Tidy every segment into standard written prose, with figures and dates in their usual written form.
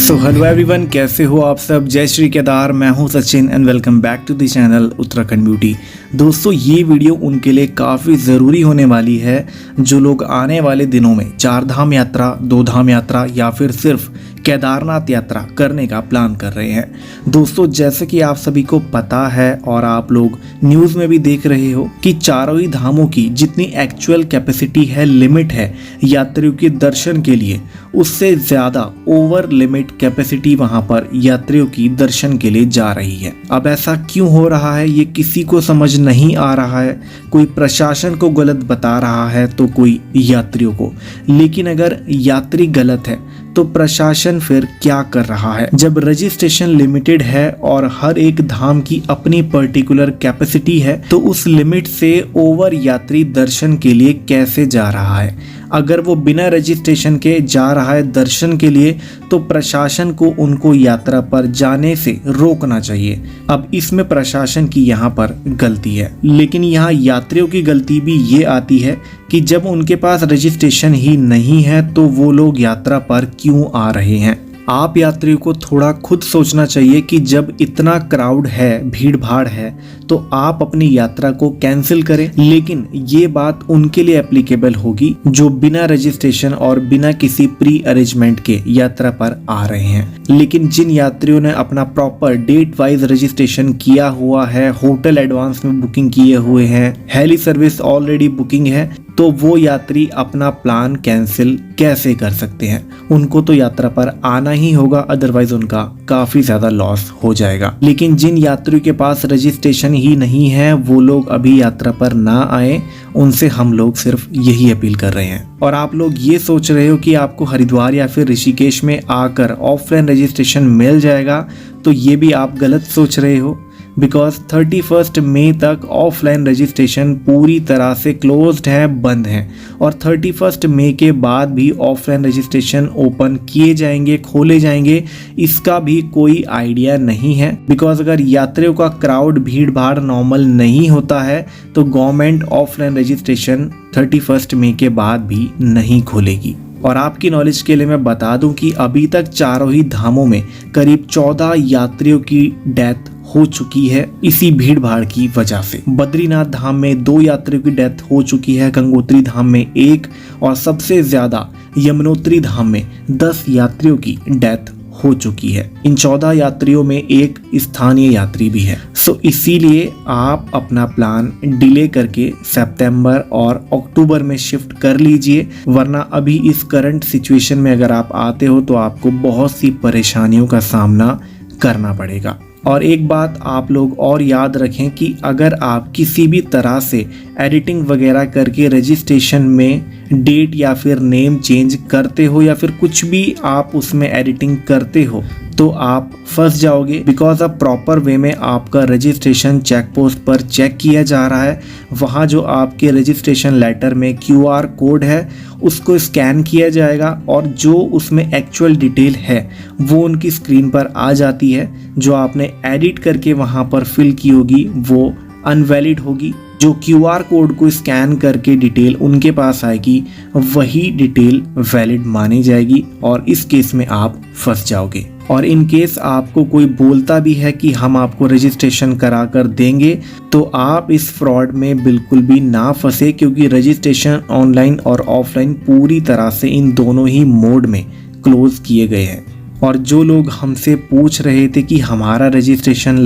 So hello everyone, कैसे हो आप सब। जय श्री केदार, मैं हूं Sachin and welcome back to the channel Uttarakhand Beauty. दोस्तों, ये वीडियो उनके लिए काफ़ी ज़रूरी होने वाली है जो लोग आने वाले दिनों में 4 धाम यात्रा, 2 धाम यात्रा या फिर सिर्फ केदारनाथ यात्रा करने का प्लान कर रहे हैं। दोस्तों, जैसे कि आप सभी को पता है और आप लोग न्यूज़ में भी देख रहे हो कि चारों ही धामों की जितनी एक्चुअल कैपेसिटी है, लिमिट है यात्रियों के दर्शन के लिए, उससे ज़्यादा ओवर लिमिट कैपेसिटी वहां पर यात्रियों की दर्शन के लिए जा रही है। अब ऐसा क्यों हो रहा है ये किसी को समझ नहीं आ रहा है। कोई प्रशासन को गलत बता रहा है तो कोई यात्रियों को। लेकिन अगर यात्री गलत है तो प्रशासन फिर क्या कर रहा है? जब रजिस्ट्रेशन लिमिटेड है और हर एक धाम की अपनी पर्टिकुलर कैपेसिटी है तो उस लिमिट से ओवर यात्री दर्शन के लिए कैसे जा रहा है? अगर वो बिना रजिस्ट्रेशन के जा रहा है दर्शन के लिए तो प्रशासन को उनको यात्रा पर जाने से रोकना चाहिए। अब इसमें प्रशासन की यहाँ पर गलती है, लेकिन यहाँ यात्रियों की गलती भी ये आती है कि जब उनके पास रजिस्ट्रेशन ही नहीं है तो वो लोग यात्रा पर क्यों आ रहे हैं। आप यात्रियों को थोड़ा खुद सोचना चाहिए कि जब इतना क्राउड है, भीड़ भाड़ है, तो आप अपनी यात्रा को कैंसिल करें। लेकिन ये बात उनके लिए एप्लीकेबल होगी जो बिना रजिस्ट्रेशन और बिना किसी प्री अरेंजमेंट के यात्रा पर आ रहे हैं। लेकिन जिन यात्रियों ने अपना प्रॉपर डेट वाइज रजिस्ट्रेशन किया हुआ है, होटल एडवांस में बुकिंग किए हुए हैं, हेली सर्विस ऑलरेडी बुकिंग है, तो वो यात्री अपना प्लान कैंसिल कैसे कर सकते हैं? उनको तो यात्रा पर आना ही होगा, अदरवाइज उनका काफी ज्यादा लॉस हो जाएगा। लेकिन जिन यात्रियों के पास रजिस्ट्रेशन ही नहीं है वो लोग अभी यात्रा पर ना आए, उनसे हम लोग सिर्फ यही अपील कर रहे हैं। और आप लोग ये सोच रहे हो कि आपको हरिद्वार या फिर ऋषिकेश में आकर ऑफलाइन रजिस्ट्रेशन मिल जाएगा, तो ये भी आप गलत सोच रहे हो। बिकॉज 31 मई तक ऑफलाइन रजिस्ट्रेशन पूरी तरह से क्लोज्ड है, बंद है। और 31 मई के बाद भी ऑफलाइन रजिस्ट्रेशन ओपन किए जाएंगे, खोले जाएंगे, इसका भी कोई आइडिया नहीं है। बिकॉज अगर यात्रियों का क्राउड, भीड़ भाड़ नॉर्मल नहीं होता है तो गवर्नमेंट ऑफलाइन रजिस्ट्रेशन 31 मई के बाद भी नहीं खोलेगी। और आपकी नॉलेज के लिए मैं बता दूं कि अभी तक चारों ही धामों में करीब 14 यात्रियों की डेथ हो चुकी है इसी भीड़ भाड़ की वजह से। बद्रीनाथ धाम में 2 यात्रियों की डेथ हो चुकी है, गंगोत्री धाम में 1 और सबसे ज्यादा यमुनोत्री धाम में 10 यात्रियों की डेथ हो चुकी है। इन 14 यात्रियों में 1 स्थानीय यात्री भी है। सो इसीलिए आप अपना प्लान डिले करके सितंबर और अक्टूबर में शिफ्ट कर लीजिए, वरना अभी इस करंट सिचुएशन में अगर आप आते हो तो आपको बहुत सी परेशानियों का सामना करना पड़ेगा। और एक बात आप लोग और याद रखें कि अगर आप किसी भी तरह से एडिटिंग वगैरह करके रजिस्ट्रेशन में डेट या फिर नेम चेंज करते हो या फिर कुछ भी आप उसमें एडिटिंग करते हो तो आप फंस जाओगे। बिकॉज अब प्रॉपर वे में आपका रजिस्ट्रेशन चेक पोस्ट पर चेक किया जा रहा है। वहाँ जो आपके रजिस्ट्रेशन लेटर में QR कोड है उसको स्कैन किया जाएगा और जो उसमें एक्चुअल डिटेल है वो उनकी स्क्रीन पर आ जाती है। जो आपने एडिट करके वहाँ पर फिल की होगी वो अनवैलिड होगी। जो QR कोड को स्कैन करके डिटेल उनके पास आएगी वही डिटेल वैलिड मानी जाएगी और इस केस में आप फंस जाओगे। और इन केस आपको कोई बोलता भी है कि हम आपको रजिस्ट्रेशन करा कर देंगे तो आप इस फ्रॉड में बिल्कुल भी ना फंसे, क्योंकि रजिस्ट्रेशन ऑनलाइन और ऑफलाइन पूरी तरह से इन दोनों ही मोड में क्लोज किए गए हैं। और जो लोग हमसे पूछ रहे थे कि हमारा रजिस्ट्रेशन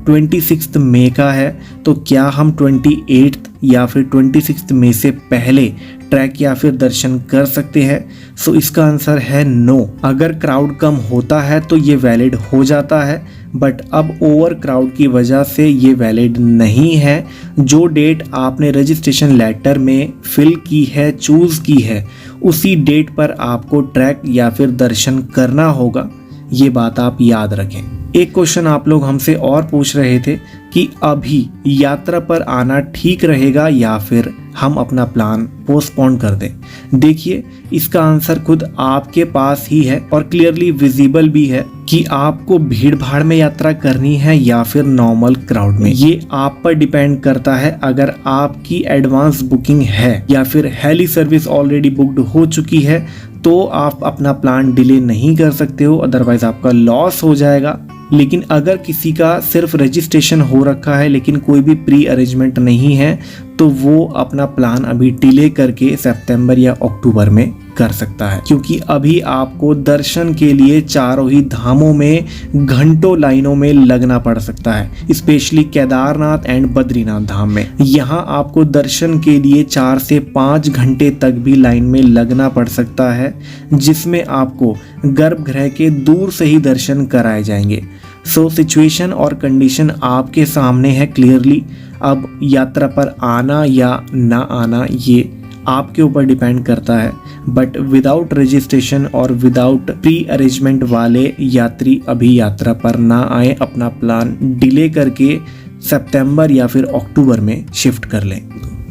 26 मई का है तो क्या हम 28 या फिर 26 मई से पहले ट्रैक या फिर दर्शन कर सकते हैं, सो इसका आंसर है नो। अगर क्राउड कम होता है तो ये वैलिड हो जाता है, बट अब ओवर क्राउड की वजह से ये वैलिड नहीं है। जो डेट आपने रजिस्ट्रेशन लेटर में फिल की है, चूज की है, उसी डेट पर आपको ट्रैक या फिर दर्शन करना होगा। ये बात आप याद रखें। एक क्वेश्चन आप लोग हमसे और पूछ रहे थे कि अभी यात्रा पर आना ठीक रहेगा या फिर हम अपना प्लान पोस्टपोन कर दें। देखिए, इसका आंसर खुद आपके पास ही है और क्लियरली विजिबल भी है कि आपको भीड़ भाड़ में यात्रा करनी है या फिर नॉर्मल क्राउड में। ये आप पर डिपेंड करता है। अगर आपकी एडवांस बुकिंग है या फिर हेली सर्विस ऑलरेडी बुक्ड हो चुकी है तो आप अपना प्लान डिले नहीं कर सकते हो, अदरवाइज आपका लॉस हो जाएगा। लेकिन अगर किसी का सिर्फ रजिस्ट्रेशन हो रखा है लेकिन कोई भी प्री अरेंजमेंट नहीं है तो वो अपना प्लान अभी डिले करके सितंबर या अक्टूबर में कर सकता है, क्योंकि अभी आपको दर्शन के लिए चारों ही धामों में घंटों लाइनों में लगना पड़ सकता है। स्पेशली केदारनाथ एंड बद्रीनाथ धाम में यहाँ आपको दर्शन के लिए 4 से 5 घंटे तक भी लाइन में लगना पड़ सकता है, जिसमें आपको गर्भगृह के दूर से ही दर्शन कराए जाएंगे। सो सिचुएशन और कंडीशन आपके सामने है क्लियरली। अब यात्रा पर आना या ना आना ये आपके ऊपर डिपेंड करता है, बट विदाउट रजिस्ट्रेशन और विदाउट प्री अरेंजमेंट वाले यात्री अभी यात्रा पर ना आए, अपना प्लान डिले करके सितंबर या फिर अक्टूबर में शिफ्ट कर लें।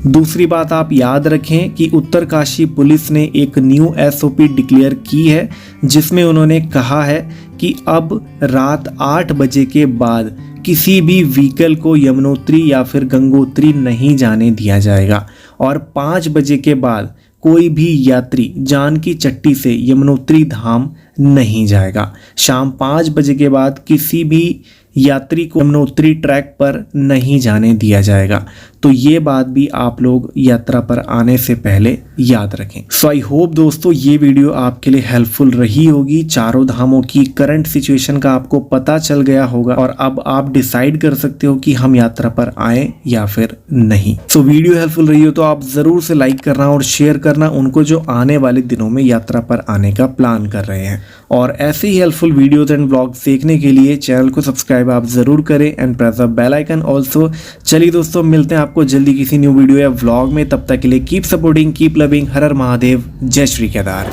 दूसरी बात आप याद रखें कि उत्तरकाशी पुलिस ने एक न्यू SOP डिक्लेयर की है, जिसमें उन्होंने कहा है कि अब रात 8 बजे के बाद किसी भी व्हीकल को यमुनोत्री या फिर गंगोत्री नहीं जाने दिया जाएगा और 5 बजे के बाद कोई भी यात्री जानकी चट्टी से यमुनोत्री धाम नहीं जाएगा। शाम 5 बजे के बाद किसी भी यात्री को यमुनोत्री ट्रैक पर नहीं जाने दिया जाएगा। तो ये बात भी आप लोग यात्रा पर आने से पहले याद रखें। सो आई होप दोस्तों ये वीडियो आपके लिए हेल्पफुल रही होगी। चारों धामों की करंट सिचुएशन का आपको पता चल गया होगा और अब आप डिसाइड कर सकते हो कि हम यात्रा पर आए या फिर नहीं। सो वीडियो हेल्पफुल रही हो तो आप जरूर से लाइक करना और शेयर करना उनको जो आने वाले दिनों में यात्रा पर आने का प्लान कर रहे हैं। और ऐसे ही हेल्पफुल वीडियोज एंड व्लॉग्स देखने के लिए चैनल को सब्सक्राइब आप जरूर करें and press the bell icon also. चलिए दोस्तों मिलते हैं आपको जल्दी किसी न्यू वीडियो या व्लॉग में। तब तक के लिए कीप सपोर्टिंग, कीप लविंग। हर हर महादेव, जय श्री केदार।